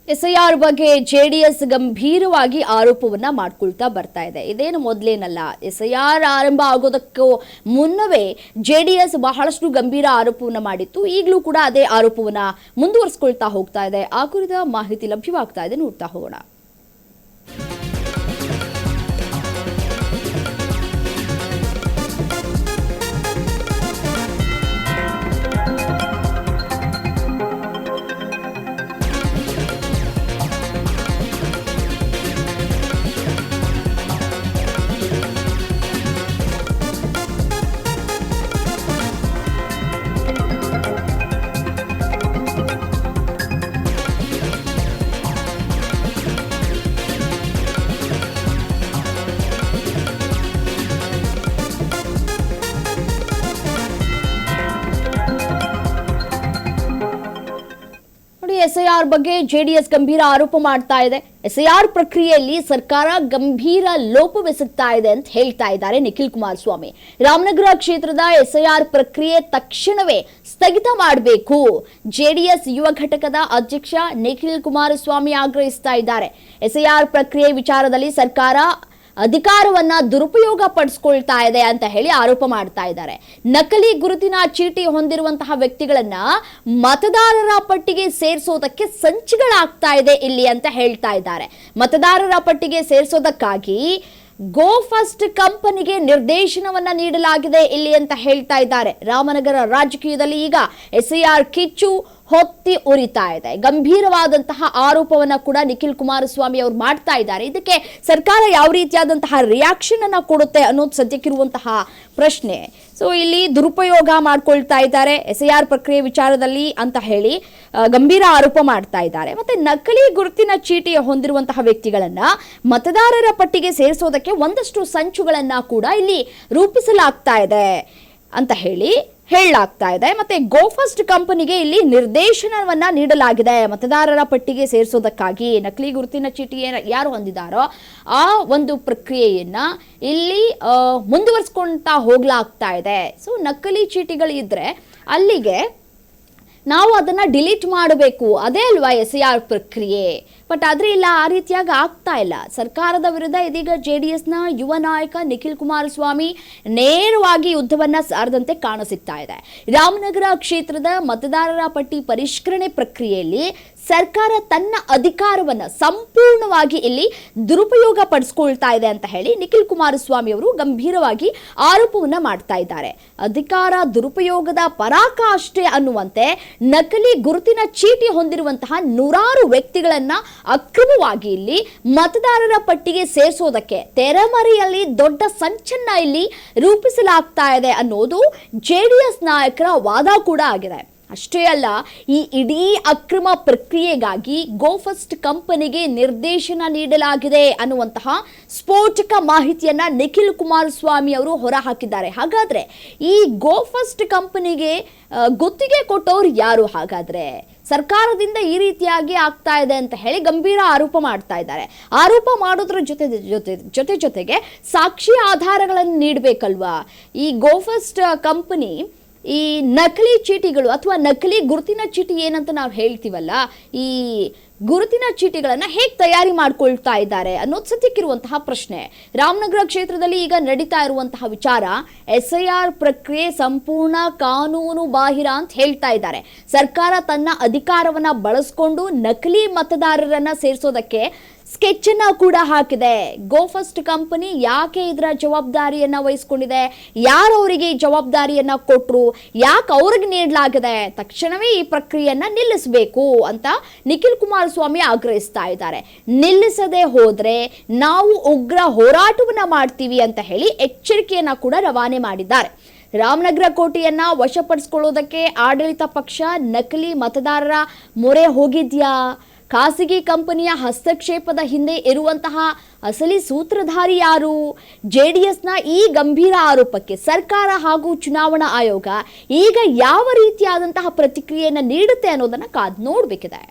SIR ಬಗ್ಗೆ JDS ಗಂಭೀರವಾಗಿ ಆರೋಪವನ್ನ ಮಾಡ್ಕೊಳ್ತಾ ಬರ್ತಾ ಇದೆ. ಇದೇನು ಮೊದಲೇನಲ್ಲ, ಎಸ್ಐಆರ್ ಆರಂಭ ಆಗೋದಕ್ಕೂ ಮುನ್ನವೇ ಜೆಡಿಎಸ್ ಬಹಳಷ್ಟು ಗಂಭೀರ ಆರೋಪವನ್ನ ಮಾಡಿತ್ತು. ಈಗಲೂ ಕೂಡ ಅದೇ ಆರೋಪವನ್ನ ಮುಂದುವರಿಸಿಕೊಳ್ತಾ ಹೋಗ್ತಾ ಇದೆ. ಆ ಕುರಿತ ಮಾಹಿತಿ ಲಭ್ಯವಾಗ್ತಾ ಇದೆ, ನೋಡ್ತಾ ಹೋಗೋಣ. ಎಸ್ಐಆರ್ ಬಗ್ಗೆ ಜೆಡಿಎಸ್ ಗಂಭೀರ ಆರೋಪ ಮಾಡ್ತಾ ಇದೆ. ಎಸ್ಐಆರ್ ಪ್ರಕ್ರಿಯೆಯಲ್ಲಿ ಸರ್ಕಾರ ಗಂಭೀರ ಲೋಪವೆಸಗ್ತಾ ಇದೆ ಅಂತ ಹೇಳ್ತಾ ಇದ್ದಾರೆ ನಿಖಿಲ್ ಕುಮಾರಸ್ವಾಮಿ. ರಾಮನಗರ ಕ್ಷೇತ್ರದ ಎಸ್ಐಆರ್ ಪ್ರಕ್ರಿಯೆ ತಕ್ಷಣವೇ ಸ್ಥಗಿತ ಮಾಡಬೇಕು, ಜೆಡಿಎಸ್ ಯುವ ಘಟಕದ ಅಧ್ಯಕ್ಷ ನಿಖಿಲ್ ಕುಮಾರಸ್ವಾಮಿ ಆಗ್ರಹಿಸ್ತಾ ಇದ್ದಾರೆ. ಎಸ್ಐಆರ್ ಪ್ರಕ್ರಿಯೆ ವಿಚಾರದಲ್ಲಿ ಸರ್ಕಾರ ಅಧಿಕಾರವನ್ನ ದುರುಪಯೋಗ ಪಡಿಸ್ಕೊಳ್ತಾ ಇದೆ ಅಂತ ಹೇಳಿ ಆರೋಪ ಮಾಡ್ತಾ ಇದ್ದಾರೆ. ನಕಲಿ ಗುರುತಿನ ಚೀಟಿ ಹೊಂದಿರುವಂತಹ ವ್ಯಕ್ತಿಗಳನ್ನ ಮತದಾರರ ಪಟ್ಟಿಗೆ ಸೇರಿಸೋದಕ್ಕೆ ಸಂಚುಗಳಾಗ್ತಾ ಇದೆ ಇಲ್ಲಿ ಅಂತ ಹೇಳ್ತಾ ಇದ್ದಾರೆ. ಮತದಾರರ ಪಟ್ಟಿಗೆ ಸೇರಿಸೋದಕ್ಕಾಗಿ ಗೋ ಫಸ್ಟ್ ಕಂಪನಿಗೆ ನಿರ್ದೇಶನವನ್ನ ನೀಡಲಾಗಿದೆ ಇಲ್ಲಿ ಅಂತ ಹೇಳ್ತಾ ಇದ್ದಾರೆ. ರಾಮನಗರ ರಾಜಕೀಯದಲ್ಲಿ ಈಗ ಎಸ್ಐಆರ್ ಕಿಚ್ಚು ಹೊತ್ತಿ ಉರಿತಾ ಇದೆ. ಗಂಭೀರವಾದಂತಹ ಆರೋಪವನ್ನ ಕೂಡ ನಿಖಿಲ್ ಕುಮಾರಸ್ವಾಮಿ ಅವರು ಮಾಡ್ತಾ ಇದ್ದಾರೆ. ಇದಕ್ಕೆ ಸರ್ಕಾರ ಯಾವ ರೀತಿಯಾದಂತಹ ರಿಯಾಕ್ಷನ್ ಅನ್ನ ಕೊಡುತ್ತೆ ಅನ್ನೋದು ಸದ್ಯಕ್ಕಿರುವಂತಹ ಪ್ರಶ್ನೆ. ಸೊ ಇಲ್ಲಿ ದುರುಪಯೋಗ ಮಾಡ್ಕೊಳ್ತಾ ಇದ್ದಾರೆ ಎಸ್ಐಆರ್ ಪ್ರಕ್ರಿಯೆ ವಿಚಾರದಲ್ಲಿ ಅಂತ ಹೇಳಿ ಗಂಭೀರ ಆರೋಪ ಮಾಡ್ತಾ ಇದ್ದಾರೆ. ಮತ್ತೆ ನಕಲಿ ಗುರುತಿನ ಚೀಟಿ ಹೊಂದಿರುವಂತಹ ವ್ಯಕ್ತಿಗಳನ್ನ ಮತದಾರರ ಪಟ್ಟಿಗೆ ಸೇರಿಸೋದಕ್ಕೆ ಒಂದಷ್ಟು ಸಂಚುಗಳನ್ನ ಕೂಡ ಇಲ್ಲಿ ರೂಪಿಸಲಾಗ್ತಾ ಇದೆ ಅಂತ ಹೇಳಲಾಗ್ತಾ ಇದೆ. ಮತ್ತೆ ಗೋ ಫಸ್ಟ್ ಕಂಪನಿಗೆ ಇಲ್ಲಿ ನಿರ್ದೇಶನವನ್ನ ನೀಡಲಾಗಿದೆ ಮತದಾರರ ಪಟ್ಟಿಗೆ ಸೇರಿಸೋದಕ್ಕಾಗಿ. ನಕಲಿ ಗುರುತಿನ ಚೀಟಿ ಯಾರು ಹೊಂದಿದಾರೋ ಆ ಒಂದು ಪ್ರಕ್ರಿಯೆಯನ್ನ ಇಲ್ಲಿ ಮುಂದುವರಿಸ್ಕೊಂತಾ ಹೋಗ್ಲಾಗ್ತಾ ಇದೆ. ಸೊ ನಕಲಿ ಚೀಟಿಗಳಿದ್ರೆ ಅಲ್ಲಿಗೆ ನಾವು ಅದನ್ನ ಡಿಲೀಟ್ ಮಾಡಬೇಕು, ಅದೇ ಅಲ್ವಾ ಎಸ್ಐಆರ್ ಪ್ರಕ್ರಿಯೆ. ಬಟ್ ಆದ್ರೆ ಇಲ್ಲ, ಆ ರೀತಿಯಾಗಿ ಆಗ್ತಾ ಇಲ್ಲ. ಸರ್ಕಾರದ ವಿರುದ್ಧ ಇದೀಗ ಜೆಡಿಎಸ್ನ ಯುವ ನಾಯಕ ನಿಖಿಲ್ ಕುಮಾರಸ್ವಾಮಿ ನೇರವಾಗಿ ಯುದ್ಧವನ್ನ ಸಾರದಂತೆ ಕಾಣಸಿಗ್ತಾ ಇದೆ. ರಾಮನಗರ ಕ್ಷೇತ್ರದ ಮತದಾರರ ಪಟ್ಟಿ ಪರಿಷ್ಕರಣೆ ಪ್ರಕ್ರಿಯೆಯಲ್ಲಿ ಸರ್ಕಾರ ತನ್ನ ಅಧಿಕಾರವನ್ನ ಸಂಪೂರ್ಣವಾಗಿ ಇಲ್ಲಿ ದುರುಪಯೋಗ ಪಡಿಸ್ಕೊಳ್ತಾ ಇದೆ ಅಂತ ಹೇಳಿ ನಿಖಿಲ್ ಕುಮಾರಸ್ವಾಮಿ ಅವರು ಗಂಭೀರವಾಗಿ ಆರೋಪವನ್ನ ಮಾಡ್ತಾ ಇದ್ದಾರೆ. ಅಧಿಕಾರ ದುರುಪಯೋಗದ ಪರಾಕಾಷ್ಠೆ ಅನ್ನುವಂತೆ ನಕಲಿ ಗುರುತಿನ ಚೀಟಿ ಹೊಂದಿರುವಂತಹ ನೂರಾರು ವ್ಯಕ್ತಿಗಳನ್ನ ಅಕ್ರಮವಾಗಿ ಇಲ್ಲಿ ಮತದಾರರ ಪಟ್ಟಿಗೆ ಸೇರಿಸೋದಕ್ಕೆ ತೆರೆಮರೆಯಲ್ಲಿ ದೊಡ್ಡ ಸಂಚನ್ನ ಇಲ್ಲಿ ರೂಪಿಸಲಾಗ್ತಾ ಇದೆ ಅನ್ನೋದು ಜೆಡಿಎಸ್ ನಾಯಕರ ವಾದ ಕೂಡ ಆಗಿದೆ. ಅಷ್ಟೇ ಅಲ್ಲ, ಈ ಇಡೀ ಅಕ್ರಮ ಪ್ರಕ್ರಿಯೆಗಾಗಿ ಗೋ ಫಸ್ಟ್ ಕಂಪನಿಗೆ ನಿರ್ದೇಶನ ನೀಡಲಾಗಿದೆ ಅನ್ನುವಂತಹ ಸ್ಫೋಟಕ ಮಾಹಿತಿಯನ್ನ ನಿಖಿಲ್ ಕುಮಾರಸ್ವಾಮಿ ಅವರು ಹೊರಹಾಕಿದ್ದಾರೆ. ಹಾಗಾದ್ರೆ ಈ ಗೋ ಫಸ್ಟ್ ಕಂಪನಿಗೆ ಗುತ್ತಿಗೆ ಕೊಟ್ಟವ್ರು ಯಾರು? ಹಾಗಾದ್ರೆ ಸರ್ಕಾರದಿಂದ ಈ ರೀತಿಯಾಗಿ ಆಗ್ತಾ ಇದೆ ಅಂತ ಹೇಳಿ ಗಂಭೀರ ಆರೋಪ ಮಾಡ್ತಾ ಇದ್ದಾರೆ. ಆರೋಪ ಮಾಡೋದ್ರ ಜೊತೆಗೆ ಸಾಕ್ಷಿ ಆಧಾರಗಳನ್ನು ನೀಡಬೇಕಲ್ವಾ? ಈ ಗೋ ಫಸ್ಟ್ ಕಂಪನಿ ಈ ನಕಲಿ ಚೀಟಿಗಳು ಅಥವಾ ನಕಲಿ ಗುರುತಿನ ಚೀಟಿ ಏನಂತ ನಾವು ಹೇಳ್ತೀವಲ್ಲ, ಈ ಗುರುತಿನ ಚೀಟಿಗಳನ್ನ ಹೇಗೆ ತಯಾರಿ ಮಾಡ್ಕೊಳ್ತಾ ಇದ್ದಾರೆ ಅನ್ನೋದು ಸದ್ಯಕ್ಕಿರುವಂತಹ ಪ್ರಶ್ನೆ. ರಾಮನಗರ ಕ್ಷೇತ್ರದಲ್ಲಿ ಈಗ ನಡೀತಾ ಇರುವಂತಹ ವಿಚಾರ ಎಸ್ಐಆರ್ ಪ್ರಕ್ರಿಯೆ ಸಂಪೂರ್ಣ ಕಾನೂನು ಬಾಹಿರ ಅಂತ ಹೇಳ್ತಾ ಇದ್ದಾರೆ. ಸರ್ಕಾರ ತನ್ನ ಅಧಿಕಾರವನ್ನ ಬಳಸ್ಕೊಂಡು ನಕಲಿ ಮತದಾರರನ್ನ ಸೇರಿಸೋದಕ್ಕೆ ಸ್ಕೆಚ್ ಅನ್ನ ಕೂಡ ಹಾಕಿದೆ. ಗೋ ಫಸ್ಟ್ ಕಂಪನಿ ಯಾಕೆ ಇದರ ಜವಾಬ್ದಾರಿಯನ್ನ ವಹಿಸ್ಕೊಂಡಿದೆ, ಯಾರು ಅವರಿಗೆ ಜವಾಬ್ದಾರಿಯನ್ನ ಕೊಟ್ಟರು, ಯಾಕೆ ಅವ್ರಿಗೆ ನೀಡಲಾಗಿದೆ, ತಕ್ಷಣವೇ ಈ ಪ್ರಕ್ರಿಯೆಯನ್ನ ನಿಲ್ಲಿಸಬೇಕು ಅಂತ ನಿಖಿಲ್ ಕುಮಾರಸ್ವಾಮಿ ಆಗ್ರಹಿಸ್ತಾ ಇದ್ದಾರೆ. ನಿಲ್ಲಿಸದೆ ಹೋದ್ರೆ ನಾವು ಉಗ್ರ ಹೋರಾಟವನ್ನ ಮಾಡ್ತೀವಿ ಅಂತ ಹೇಳಿ ಎಚ್ಚರಿಕೆಯನ್ನ ಕೂಡ ರವಾನೆ ಮಾಡಿದ್ದಾರೆ. ರಾಮನಗರ ಕೋಟೆಯನ್ನ ವಶಪಡಿಸಿಕೊಳ್ಳೋದಕ್ಕೆ ಆಡಳಿತ ಪಕ್ಷ ನಕಲಿ ಮತದಾರರ ಮೊರೆ ಹೋಗಿದ್ಯಾ? ಖಾಸಗಿ ಕಂಪನಿಯ ಹಸ್ತಕ್ಷೇಪದ ಹಿಂದೆ ಇರುವಂತಹ ಅಸಲಿ ಸೂತ್ರಧಾರಿ ಯಾರು? ಜೆಡಿಎಸ್ನ ಈ ಗಂಭೀರ ಆರೋಪಕ್ಕೆ ಸರ್ಕಾರ ಹಾಗೂ ಚುನಾವಣಾ ಆಯೋಗ ಈಗ ಯಾವ ರೀತಿಯಾದಂತಹ ಪ್ರತಿಕ್ರಿಯೆಯನ್ನು ನೀಡುತ್ತೆ ಅನ್ನೋದನ್ನ ಕಾದು ನೋಡಬೇಕಿದೆ.